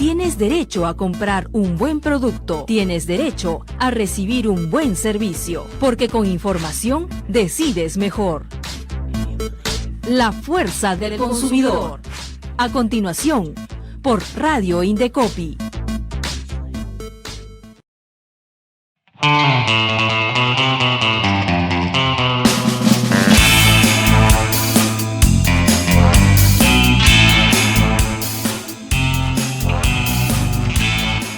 tienes derecho a comprar un buen producto, tienes derecho a recibir un buen servicio, porque con información decides mejor. La fuerza del consumidor. A continuación, por Radio Indecopi.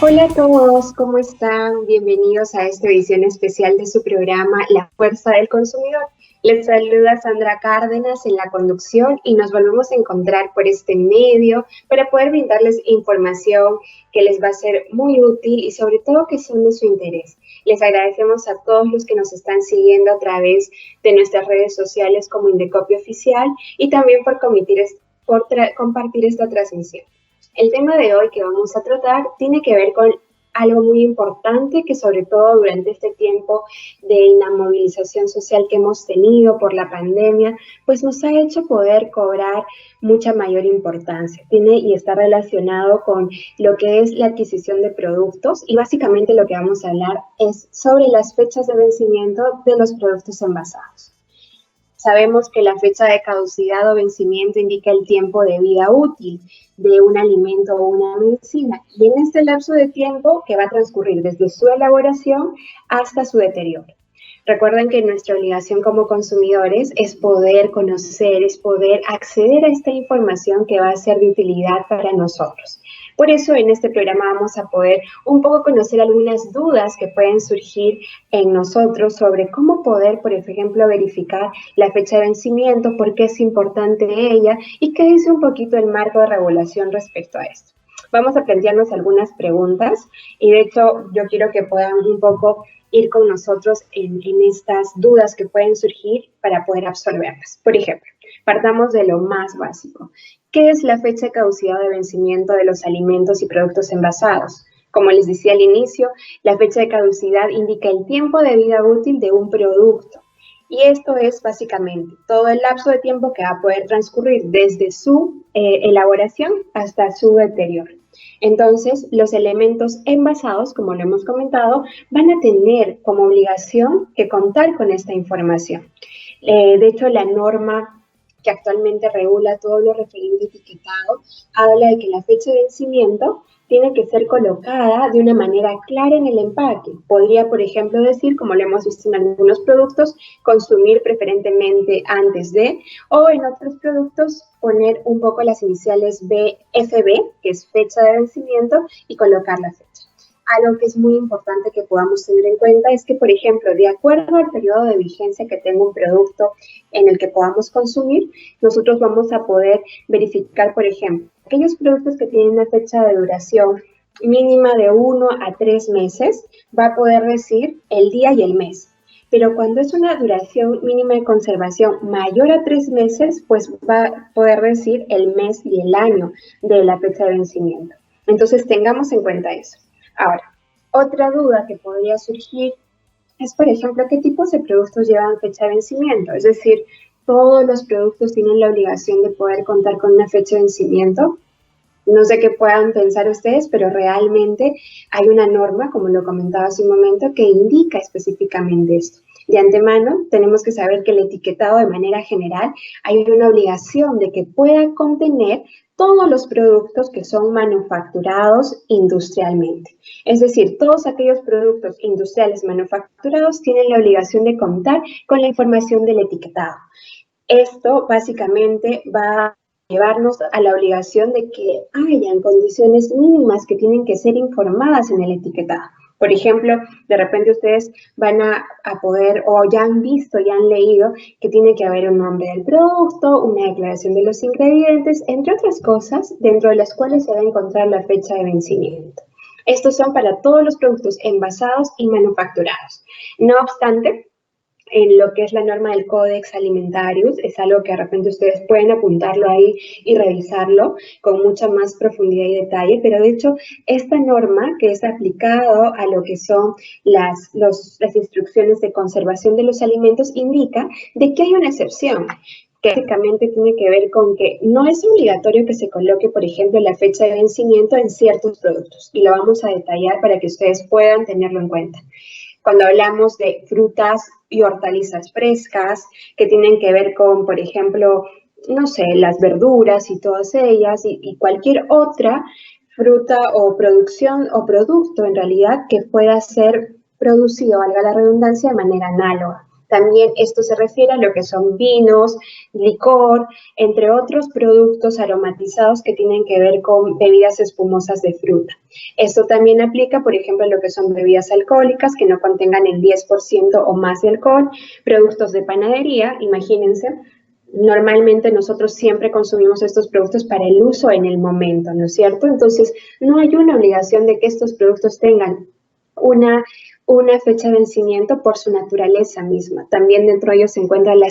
Hola a todos, ¿cómo están? Bienvenidos a esta edición especial de su programa La Fuerza del Consumidor. Les saluda Sandra Cárdenas en la conducción y nos volvemos a encontrar por este medio para poder brindarles información que les va a ser muy útil y sobre todo que son de su interés. Les agradecemos a todos los que nos están siguiendo a través de nuestras redes sociales como Indecopi Oficial y también por compartir esta transmisión. El tema de hoy que vamos a tratar tiene que ver con algo muy importante que sobre todo durante este tiempo de inamovilización social que hemos tenido por la pandemia, pues nos ha hecho poder cobrar mucha mayor importancia. Tiene y está relacionado con lo que es la adquisición de productos y básicamente lo que vamos a hablar es sobre las fechas de vencimiento de los productos envasados. Sabemos que la fecha de caducidad o vencimiento indica el tiempo de vida útil de un alimento o una medicina y en este lapso de tiempo que va a transcurrir desde su elaboración hasta su deterioro. Recuerden que nuestra obligación como consumidores es poder conocer, es poder acceder a esta información que va a ser de utilidad para nosotros. Por eso en este programa vamos a poder un poco conocer algunas dudas que pueden surgir en nosotros sobre cómo poder, por ejemplo, verificar la fecha de vencimiento, por qué es importante ella y qué dice un poquito el marco de regulación respecto a esto. Vamos a plantearnos algunas preguntas y de hecho yo quiero que puedan un poco ir con nosotros en estas dudas que pueden surgir para poder absorberlas. Por ejemplo, partamos de lo más básico. ¿Qué es la fecha de caducidad de vencimiento de los alimentos y productos envasados? Como les decía al inicio, la fecha de caducidad indica el tiempo de vida útil de un producto. Y esto es básicamente todo el lapso de tiempo que va a poder transcurrir desde su elaboración hasta su deterioro. Entonces, los elementos envasados, como lo hemos comentado, van a tener como obligación que contar con esta información. De hecho, la norma que actualmente regula todo lo referido a etiquetado habla de que la fecha de vencimiento tiene que ser colocada de una manera clara en el empaque. Podría, por ejemplo, decir, como lo hemos visto en algunos productos, consumir preferentemente antes de, o en otros productos poner un poco las iniciales BFB, que es fecha de vencimiento, y colocar la fecha. Algo que es muy importante que podamos tener en cuenta es que, por ejemplo, de acuerdo al periodo de vigencia que tenga un producto en el que podamos consumir, nosotros vamos a poder verificar, por ejemplo, aquellos productos que tienen una fecha de duración mínima de 1 a 3 meses, va a poder decir el día y el mes. Pero cuando es una duración mínima de conservación mayor a 3 meses, pues va a poder decir el mes y el año de la fecha de vencimiento. Entonces, tengamos en cuenta eso. Ahora, otra duda que podría surgir es, por ejemplo, ¿qué tipos de productos llevan fecha de vencimiento? Es decir, ¿todos los productos tienen la obligación de poder contar con una fecha de vencimiento? No sé qué puedan pensar ustedes, pero realmente hay una norma, como lo comentaba hace un momento, que indica específicamente esto. De antemano, tenemos que saber que el etiquetado de manera general hay una obligación de que pueda contener todos los productos que son manufacturados industrialmente. Es decir, todos aquellos productos industriales manufacturados tienen la obligación de contar con la información del etiquetado. Esto básicamente va a llevarnos a la obligación de que hayan condiciones mínimas que tienen que ser informadas en el etiquetado. Por ejemplo, de repente ustedes van a poder, o ya han visto, ya han leído, que tiene que haber un nombre del producto, una declaración de los ingredientes, entre otras cosas, dentro de las cuales se va a encontrar la fecha de vencimiento. Estos son para todos los productos envasados y manufacturados. No obstante, en lo que es la norma del Codex Alimentarius, es algo que de repente ustedes pueden apuntarlo ahí y revisarlo con mucha más profundidad y detalle, pero de hecho esta norma que es aplicado a lo que son las instrucciones de conservación de los alimentos indica de que hay una excepción, que básicamente tiene que ver con que no es obligatorio que se coloque, por ejemplo, la fecha de vencimiento en ciertos productos, y lo vamos a detallar para que ustedes puedan tenerlo en cuenta. Cuando hablamos de frutas y hortalizas frescas, que tienen que ver con, por ejemplo, no sé, las verduras y todas ellas, y cualquier otra fruta o producción o producto en realidad que pueda ser producido, valga la redundancia, de manera análoga. También esto se refiere a lo que son vinos, licor, entre otros productos aromatizados que tienen que ver con bebidas espumosas de fruta. Esto también aplica, por ejemplo, a lo que son bebidas alcohólicas que no contengan el 10% o más de alcohol, productos de panadería, imagínense. Normalmente nosotros siempre consumimos estos productos para el uso en el momento, ¿no es cierto? Entonces, no hay una obligación de que estos productos tengan una fecha de vencimiento por su naturaleza misma. También dentro de ellos se encuentra la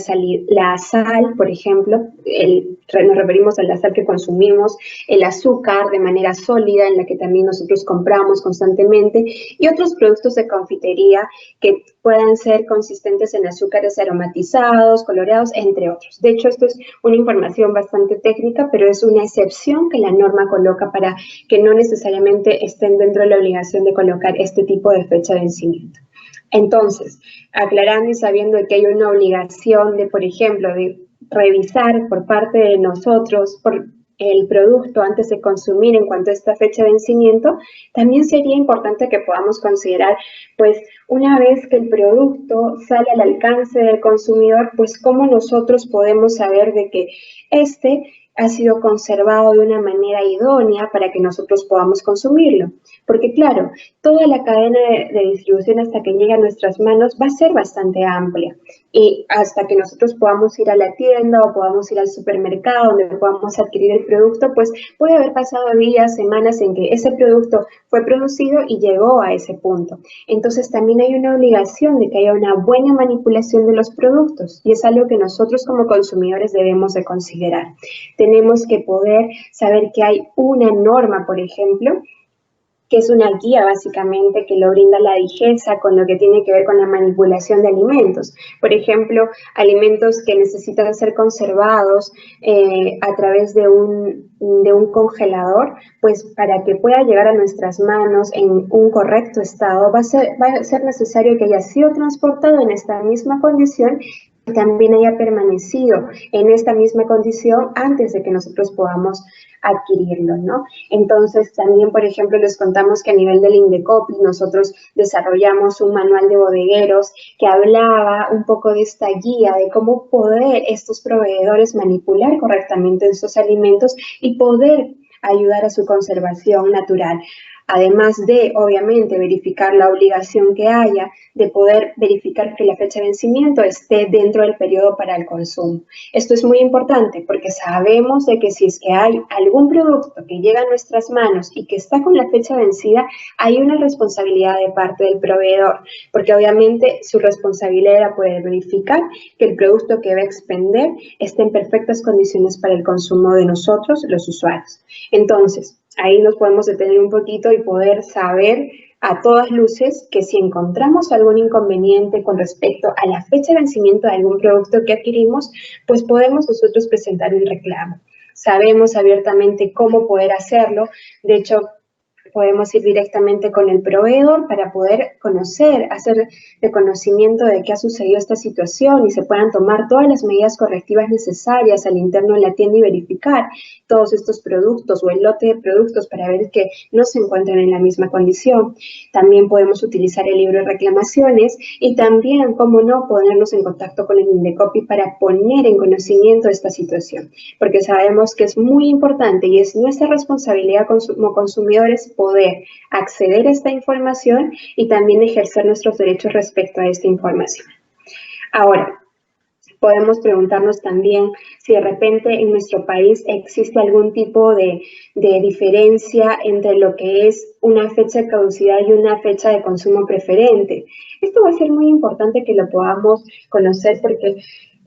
sal, por ejemplo, nos referimos a la sal que consumimos, el azúcar de manera sólida, en la que también nosotros compramos constantemente, y otros productos de confitería que puedan ser consistentes en azúcares aromatizados, coloreados, entre otros. De hecho, esto es una información bastante técnica, pero es una excepción que la norma coloca para que no necesariamente estén dentro de la obligación de colocar este tipo de fecha de vencimiento. Entonces, aclarando y sabiendo que hay una obligación de, por ejemplo, de revisar por parte de nosotros por el producto antes de consumir en cuanto a esta fecha de vencimiento, también sería importante que podamos considerar, pues, una vez que el producto sale al alcance del consumidor, pues, cómo nosotros podemos saber de que este ha sido conservado de una manera idónea para que nosotros podamos consumirlo. Porque claro, toda la cadena de distribución hasta que llegue a nuestras manos va a ser bastante amplia. Y hasta que nosotros podamos ir a la tienda o podamos ir al supermercado donde podamos adquirir el producto, pues puede haber pasado días, semanas en que ese producto fue producido y llegó a ese punto. Entonces también hay una obligación de que haya una buena manipulación de los productos, y es algo que nosotros como consumidores debemos de considerar. Tenemos que poder saber que hay una norma, por ejemplo, que es una guía básicamente que lo brinda la DIGESA con lo que tiene que ver con la manipulación de alimentos. Por ejemplo, alimentos que necesitan ser conservados a través de un congelador, pues para que pueda llegar a nuestras manos en un correcto estado, va a ser necesario que haya sido transportado en esta misma condición y también haya permanecido en esta misma condición antes de que nosotros podamos adquirirlo, ¿no? Entonces, también, por ejemplo, les contamos que a nivel del INDECOPI nosotros desarrollamos un manual de bodegueros que hablaba un poco de esta guía de cómo poder estos proveedores manipular correctamente estos alimentos y poder ayudar a su conservación natural. Además de, obviamente, verificar la obligación que haya de poder verificar que la fecha de vencimiento esté dentro del periodo para el consumo. Esto es muy importante porque sabemos de que si es que hay algún producto que llega a nuestras manos y que está con la fecha vencida, hay una responsabilidad de parte del proveedor, porque obviamente su responsabilidad era poder verificar que el producto que va a expender esté en perfectas condiciones para el consumo de nosotros, los usuarios. Entonces, ahí nos podemos detener un poquito y poder saber a todas luces que si encontramos algún inconveniente con respecto a la fecha de vencimiento de algún producto que adquirimos, pues podemos nosotros presentar un reclamo. Sabemos abiertamente cómo poder hacerlo. De hecho, podemos ir directamente con el proveedor para poder conocer, hacer de conocimiento de qué ha sucedido esta situación y se puedan tomar todas las medidas correctivas necesarias al interno de la tienda y verificar todos estos productos o el lote de productos para ver que no se encuentran en la misma condición. También podemos utilizar el libro de reclamaciones y también, como no, ponernos en contacto con el INDECOPI para poner en conocimiento esta situación, porque sabemos que es muy importante y es nuestra responsabilidad como consumidores poder acceder a esta información y también ejercer nuestros derechos respecto a esta información. Ahora, podemos preguntarnos también si de repente en nuestro país existe algún tipo de diferencia entre lo que es una fecha de caducidad y una fecha de consumo preferente. Esto va a ser muy importante que lo podamos conocer porque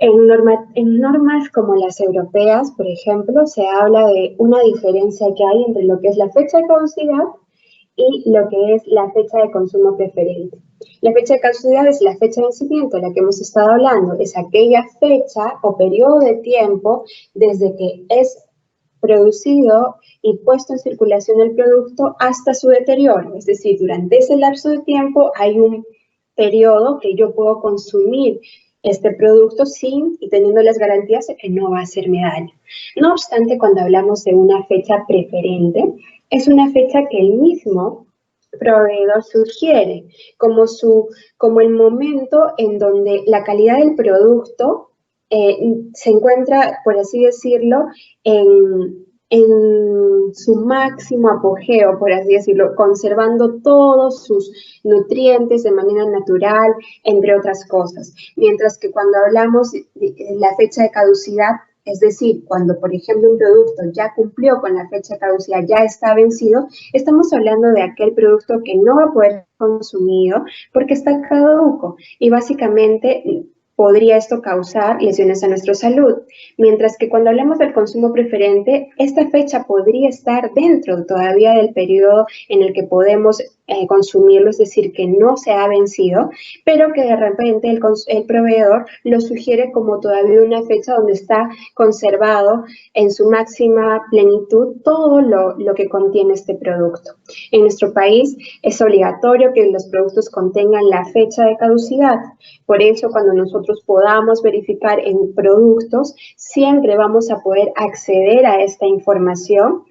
en normas como las europeas, por ejemplo, se habla de una diferencia que hay entre lo que es la fecha de caducidad y lo que es la fecha de consumo preferente. La fecha de caducidad es la fecha de vencimiento de la que hemos estado hablando, es aquella fecha o periodo de tiempo desde que es producido y puesto en circulación el producto hasta su deterioro. Es decir, durante ese lapso de tiempo hay un periodo que yo puedo consumir este producto sin y teniendo las garantías de que no va a hacerme daño. No obstante, cuando hablamos de una fecha preferente, es una fecha que el mismo proveedor sugiere como el momento en donde la calidad del producto se encuentra, por así decirlo, en su máximo apogeo, por así decirlo, conservando todos sus nutrientes de manera natural, entre otras cosas. Mientras que cuando hablamos de la fecha de caducidad, es decir, cuando, por ejemplo, un producto ya cumplió con la fecha de caducidad, ya está vencido, estamos hablando de aquel producto que no va a poder ser consumido porque está caduco y básicamente podría esto causar lesiones a nuestra salud. Mientras que cuando hablamos del consumo preferente, esta fecha podría estar dentro todavía del periodo en el que podemos consumirlo, es decir, que no se ha vencido, pero que de repente el proveedor lo sugiere como todavía una fecha donde está conservado en su máxima plenitud todo lo que contiene este producto. En nuestro país es obligatorio que los productos contengan la fecha de caducidad. Por eso, cuando nosotros podamos verificar en productos, siempre vamos a poder acceder a esta información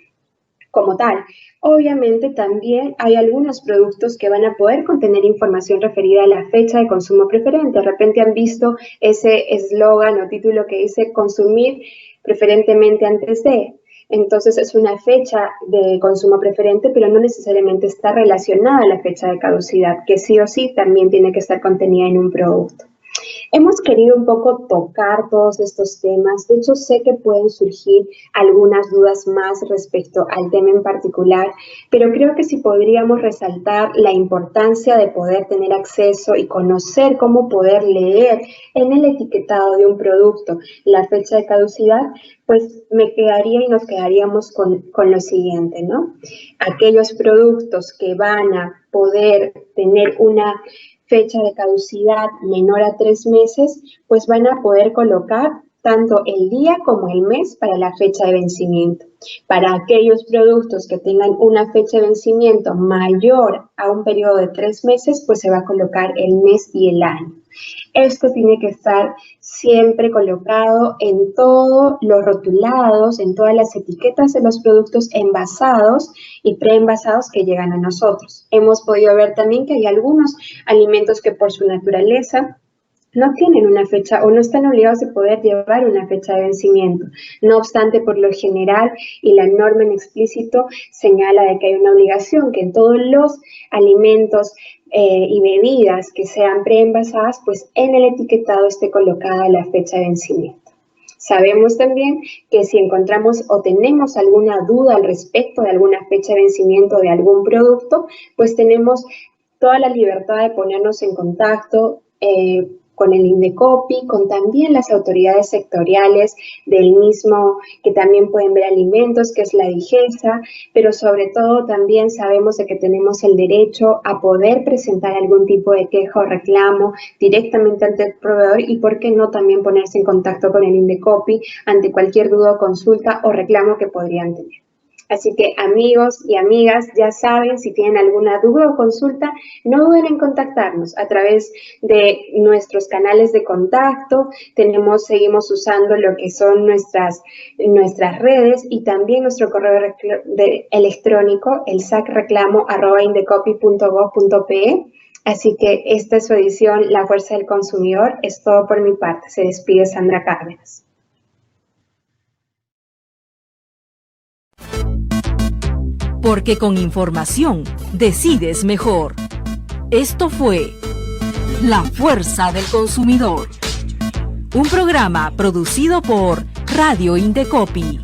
como tal. Obviamente también hay algunos productos que van a poder contener información referida a la fecha de consumo preferente. De repente han visto ese eslogan o título que dice consumir preferentemente antes de. Entonces es una fecha de consumo preferente, pero no necesariamente está relacionada a la fecha de caducidad, que sí o sí también tiene que estar contenida en un producto. Hemos querido un poco tocar todos estos temas. De hecho, sé que pueden surgir algunas dudas más respecto al tema en particular, pero creo que sí podríamos resaltar la importancia de poder tener acceso y conocer cómo poder leer en el etiquetado de un producto la fecha de caducidad, pues me quedaría y nos quedaríamos con lo siguiente, ¿no? Aquellos productos que van a poder tener una fecha de caducidad menor a 3 meses, pues van a poder colocar tanto el día como el mes para la fecha de vencimiento. Para aquellos productos que tengan una fecha de vencimiento mayor a un periodo de 3 meses, pues se va a colocar el mes y el año. Esto tiene que estar siempre colocado en todos los rotulados, en todas las etiquetas de los productos envasados y preenvasados que llegan a nosotros. Hemos podido ver también que hay algunos alimentos que por su naturaleza no tienen una fecha o no están obligados de poder llevar una fecha de vencimiento. No obstante, por lo general y la norma en explícito señala de que hay una obligación que en todos los alimentos y bebidas que sean preenvasadas, pues en el etiquetado esté colocada la fecha de vencimiento. Sabemos también que si encontramos o tenemos alguna duda al respecto de alguna fecha de vencimiento de algún producto, pues tenemos toda la libertad de ponernos en contacto con el Indecopi, con también las autoridades sectoriales del mismo, que también pueden ver alimentos, que es la DIGESA, pero sobre todo también sabemos de que tenemos el derecho a poder presentar algún tipo de queja o reclamo directamente ante el proveedor y, por qué no, también ponerse en contacto con el Indecopi ante cualquier duda o consulta o reclamo que podrían tener. Así que, amigos y amigas, ya saben, si tienen alguna duda o consulta, no duden en contactarnos a través de nuestros canales de contacto. Seguimos usando lo que son nuestras redes y también nuestro correo electrónico, el sacreclamo@indecopi.gov.pe. Así que esta es su edición La Fuerza del Consumidor. Es todo por mi parte. Se despide Sandra Cárdenas. Porque con información decides mejor. Esto fue La Fuerza del Consumidor, un programa producido por Radio Indecopi.